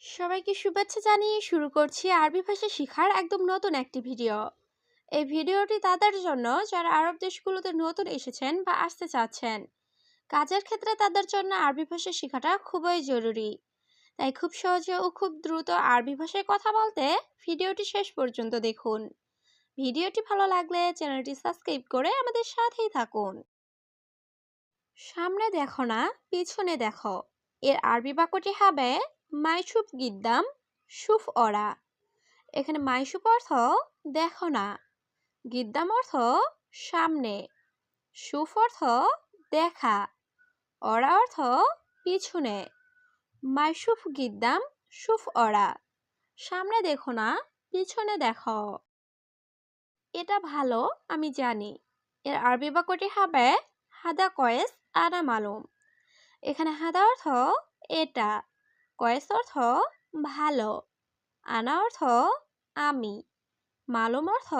সবাইকে শুভেচ্ছা জানিয়ে শুরু করছি আরবি ভাষা শেখার একদম নতুন একটি ভিডিও। এই ভিডিওটি তাদের জন্য যারা আরব দেশগুলোতে নতুন এসেছেন বা আসতে চাচ্ছেন। কাজের ক্ষেত্রে তাদের জন্য আরবি ভাষা শেখাটা খুবই জরুরি। তাই খুব সহজে ও খুব দ্রুত আরবি ভাষায় কথা বলতে ভিডিওটি শেষ পর্যন্ত দেখুন। ভিডিওটি ভালো লাগলে চ্যানেলটি সাবস্ক্রাইব করে আমাদের সাথেই থাকুন। সামনে দেখো না, পিছনে দেখো। এর আরবি বাক্যটি হবে মাইশুফ গিদ্দাম সুফ অরা। এখানে মাইশুফ অর্থ দেখো না, গিদ্দাম অর্থ সামনে, সুফ অর্থ দেখা, অরা অর্থ পিছনে। মাইশুফ গিদ্দাম সুফ অরা, সামনে দেখো না, পিছনে দেখো। এটা ভালো, আমি জানি। এর আরবি বাক্যটি হবে হাদা কয়েস আনা মালুম। এখানে হাদা অর্থ এটা, কয়েস অর্থ ভালো, আনা অর্থ আমি, মালুম অর্থ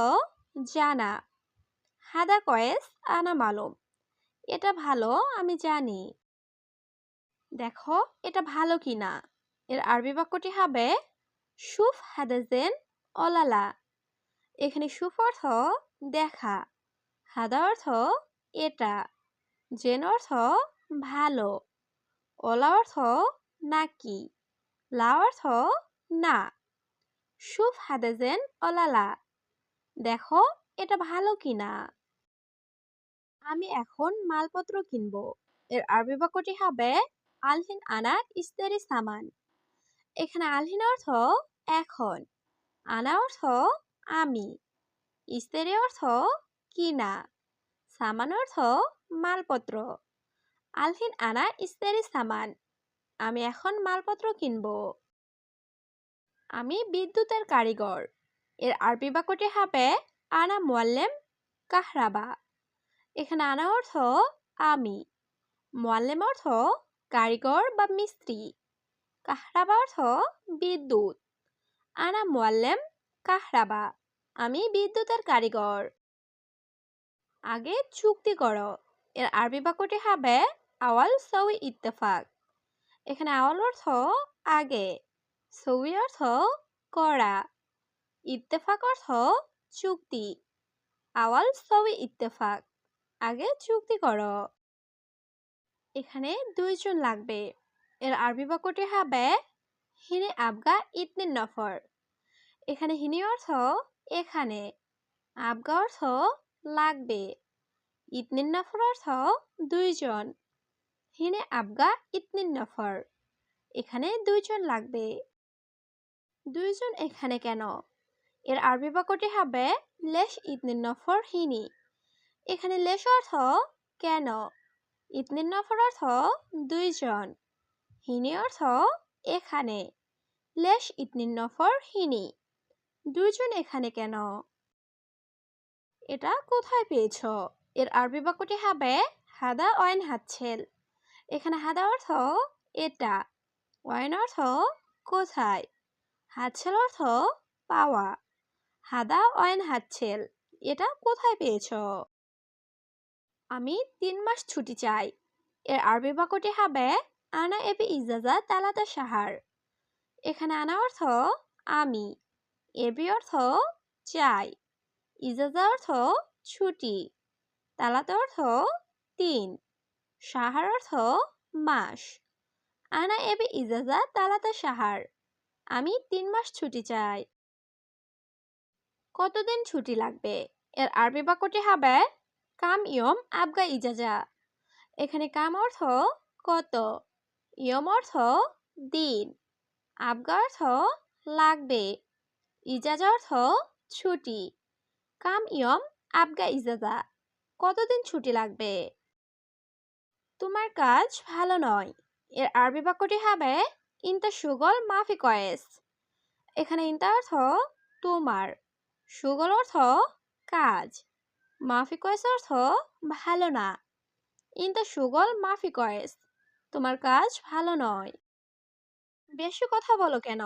জানা। হাদা কয়েস আনা মালুম, এটা ভালো, আমি জানি। দেখো এটা ভালো কিনা। এর আরবি বাক্যটি হবে সুফ হাদাজেন অলালা। এখানে সুফ অর্থ দেখা, হাদা অর্থ এটা, জেন অর্থ ভালো, অলা অর্থ নাকি, লা অর্থ না। সুফ হাদাজেন অলালা, দেখো এটা ভালো কিনা। আমি এখন মালপত্র কিনবো। এর আরবি বাক্যটি হবে আলহিন আনা ইস্তারি সামান। এখানে আলহিন অর্থ এখন, আনা অর্থ আমি, ইস্তারি অর্থ কিনা, সামান অর্থ মালপত্র। আলহিন আনা ইস্তারি সামান, আমি এখন মালপত্র কিনবো। আমি বিদ্যুতের কারিগর। এর আরবি বাক্যটি হবে আনা মুআল্লেম কাহরাবা। এখানে আনা অর্থ আমি, মুআল্লেম অর্থ কারিগর বা মিস্ত্রি, কাহরাবা অর্থ বিদ্যুৎ। আনা মুআল্লেম কাহরাবা, আমি বিদ্যুতের কারিগর। আগে চুক্তি করো। এর আরবি বাক্যটি হবে আওয়াল সউই ইত্তেফাক। এখানে আওয়াল অর্থ আগে, সউই অর্থ করা, ইত্তেফাক অর্থ চুক্তি। আওয়াল সউই ইত্তেফাক, আগে চুক্তি করো। এখানে দুইজন লাগবে। এর আরবি বাক্যটি হবে হিনে আবগা ইতনে নফর। এখানে হিনি অর্থ এখানে, আবগা অর্থ লাগবে, ইতনে নফর অর্থ দুইজন। হিনে আবগা ইতনে নফর, এখানে দুইজন লাগবে। দুইজন এখানে কেন? এর আরবি বাক্যটি হবে লেশ ইতনে নফর হিনি। এখানে লেশ অর্থ কেন, ইতনে নফর অর্থ দুইজন, হিনি অর্থ এখানে। লেশ ইতনে নফর হিনি, দুইজন এখানে কেন? এটা কোথায় পেয়েছ? এর আরবি বাক্যটি হবে হাদা অয়েন হাতছেল। এখানে হাদা অর্থ এটা, অয়েন অর্থ কোথায়, হাতছেল অর্থ পাওয়া। হাদা অয়েন হাতছেল, এটা কোথায় পেয়েছ? আমি 3 মাস ছুটি চাই। এর আরবি বাক্যটি হবে আনা এবি ইজাজা তালাতা সাহার। এখানে আনা অর্থ আমি, এবি অর্থ চাই, ইজাজা অর্থ ছুটি, তালাতা অর্থ 3, সাহার অর্থ মাস। আনা এবি ইজাজা তালাতা সাহার, আমি 3 মাস ছুটি চাই। কতদিন ছুটি লাগবে? এর আরবি বাক্যটি হবে কাম ইয়ম আবগা ইজাজা। এখানে কাম অর্থ কত, ইয়ম অর্থ দিন, আবগা অর্থ লাগবে, ইজাজা অর্থ ছুটি। কাম ইয়ম আবগা ইজাজা, কতদিন ছুটি লাগবে? তোমার কাজ ভালো নয়। এর আরবি বাক্যটি হবে ইনতা সুগল মাফি কয়েস। এখানে ইনতা অর্থ তোমার, সুগল অর্থ কাজ, মাফি কয়েস অর্থ ভালো না। ইনতা সুগল মাফি কয়েস, তোমার কাজ ভালো নয়। বেশি কথা বলো কেন?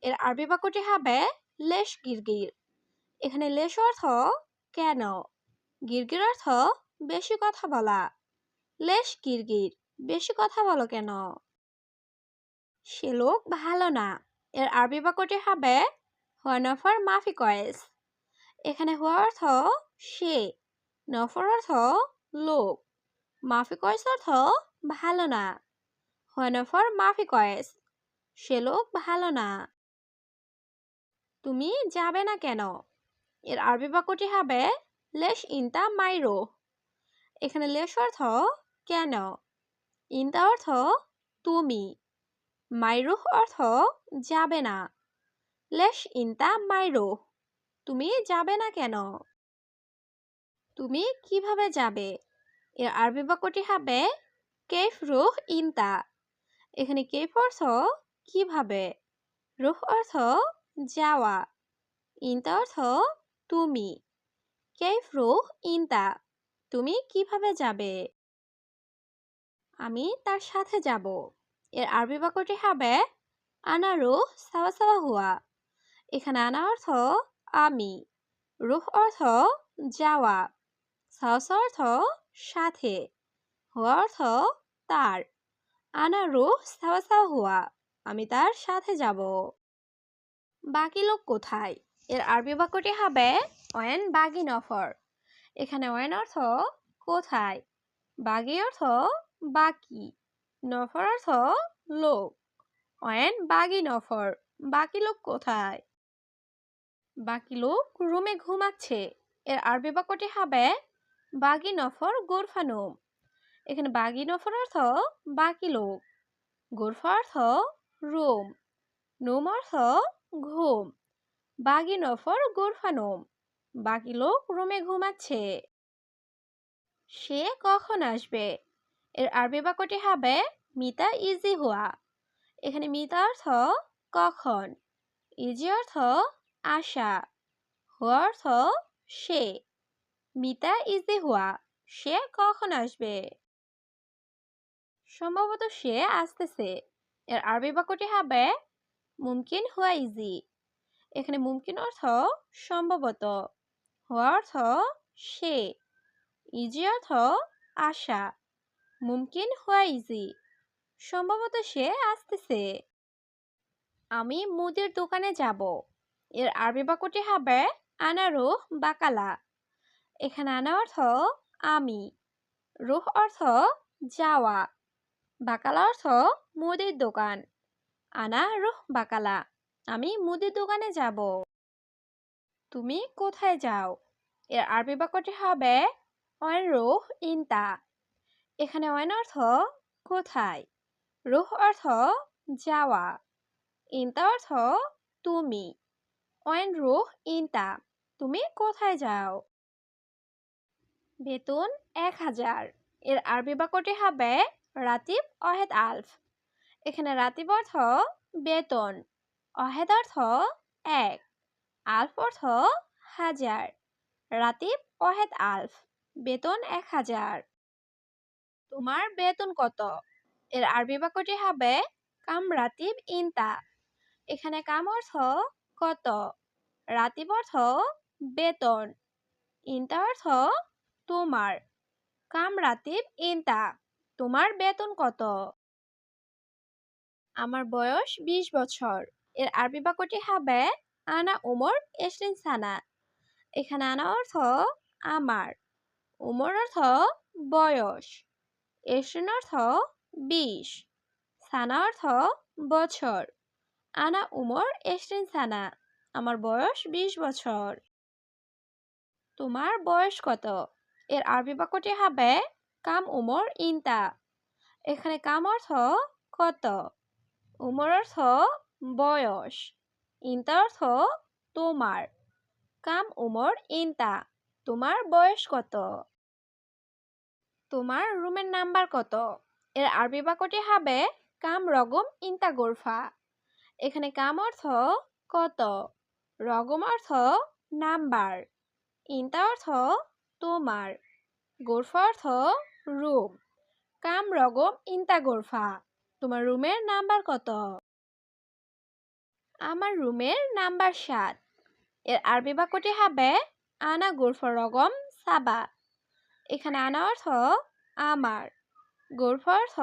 এর আরবি বাক্যটি হবে লেশ গিরগির। এখানে লেশ অর্থ কেন, গিরগির অর্থ বেশি কথা বলা। লেশ গিরগির, বেশি কথা বলো কেন? সে লোক ভালো না এর আরবি বাক্যটি হবে হুয়া নফর মাফি কয়েস। এখানে হুয়া অর্থ সে, নফর অর্থ লোক, মাফি কয়েস অর্থ ভালো না। হুয়া নফর মাফি কয়েস, সে লোক ভালো না। তুমি যাবে না কেন এর আরবি বাক্যটি হবে লেশ ইনতা মাইরো। এখানে লেশ অর্থ কেন, ইনতা অর্থ তুমি, মাইরুহ অর্থ যাবে না। লেশ ইনতা মাইরো, তুমি যাবে না কেন। তুমি কিভাবে যাবে এর আরবি বাক্যটি হবে কেফ রুহ ইনতা। এখানে কেফ অর্থ কিভাবে, রুহ অর্থ যাওয়া, ইনতা অর্থ তুমি। কেফ রুহ ইনতা, তুমি কিভাবে যাবে। আমি তার সাথে যাব এর আরবি বাক্যটি হবে আনা রুহ সাওয়া সাওয়া হুয়া। এখানে আনা অর্থ আমি, রুহ অর্থ যাওয়া, সাওয়া সাওয়া অর্থ সাথে, হুয়া অর্থ তার। আনা রুহ সাওয়া সাওয়া হুয়া, আমি তার সাথে যাব। বাকি লোক কোথায় এর আরবি বাক্যটি হবে ওয়েন বাগি নফর। এখানে ওয়েন অর্থ কোথায়, বাগি অর্থ বাকি, নফর অর্থ লোক। ওয়েন বাগি নফর, বাকি লোক কোথায়। বাকি লোক রুমে ঘুমাচ্ছে এর আরবি বাক্যটি হবে বাগি নফর গোরফা নোম। এখানে বাগি নফর অর্থ বাকি লোক, গোরফা অর্থ রুম, নোম অর্থ ঘুম। বাগি নফর গোরফা নোম, বাকি লোক রুমে ঘুমাচ্ছে। সে কখন আসবে এর আরবি বাক্যটি হবে মিতা ইজি হুয়া। এখানে মিতা অর্থ কখন, ইজি অর্থ আসা, হুয়া অর্থ সে। মিতা ইজি হুয়া, সে কখন আসবে। সম্ভবত সে আসতেছে এর আরবি বাক্যটি হবে মুমকিন হুয়া ইজি। এখানে মুমকিন অর্থ সম্ভবত, হুয়া অর্থ সে, ইজি অর্থ আসা। মুমকিন হুয়া ইজি, সম্ভবত সে আসতেছে। আমি মুদির দোকানে যাব এর আরবি বাক্যটি হবে আনা রুহ বাকালা। এখানে আনা অর্থ আমি, রুহ অর্থ যাওয়া, বাকালা অর্থ মুদির দোকান। আনা রুহ বাকালা, আমি মুদির দোকানে যাব। তুমি কোথায় যাও এর আরবি বাক্যটি হবে ওয়েন রুহ ইনতা। এখানে ওয়েন অর্থ কোথায়, রুহ অর্থ যাওয়া, ইনতা অর্থ তুমি। ওয়েন রুহ ইনতা, তুমি কোথায় যাও। বেতন 1000 এর আরবি বাক্যটি হবে রাতিব অহেদ আলফ। এখানে রাতিব অর্থ বেতন, অহেদ অর্থ 1, আলফ অর্থ হাজার। রাতিব অহেদ আলফ, বেতন 1000। তোমার বেতন কত এর আরবি বাক্যটি হবে কাম রাতিব ইনতা। এখানে কাম অর্থ কত, রাতিব অর্থ বেতন, ইনতা অর্থ তোমার। কাম রাতিব ইনতা, তোমার বেতন কত। আমার বয়স 20 বছর এর আরবি বাক্যটি হবে আনা উমর এশরিন সানা। এখানে আনা অর্থ আমার, উমর অর্থ বয়স, এশরিন অর্থ 20, সানা অর্থ বছর। আনা উমর এশরিন সানা, আমার বয়স 20 বছর। তোমার বয়স কত এর আরবি বাক্যটি হবে কাম উমর ইনতা। এখানে কাম অর্থ কত, উমর অর্থ বয়স, ইনতা অর্থ তোমার। কাম উমর ইনতা, তোমার বয়স কত। তোমার রুমের নাম্বার কত এর আরবি বাক্যটি হবে কাম রগম ইনতা গোরফা। এখানে কাম অর্থ কত, রগম অর্থ নাম্বার, ইনতা অর্থ তোমার, গোরফা অর্থ রুম। কাম রগম ইনতা গোরফা, তোমার রুমের নাম্বার কত। আমার রুমের নাম্বার 7 এর আরবি বাক্যটি হবে আনা গোরফা রগম সাবা। এখানে আনা অর্থ আমার, গোরফা অর্থ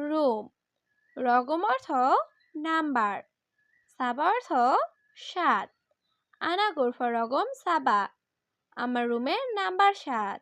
রুম, রগম অর্থ নাম্বার। সাবা অর্থ 7। আনা গোরফা রগম সাবা। আমার রুমের নাম্বার 7।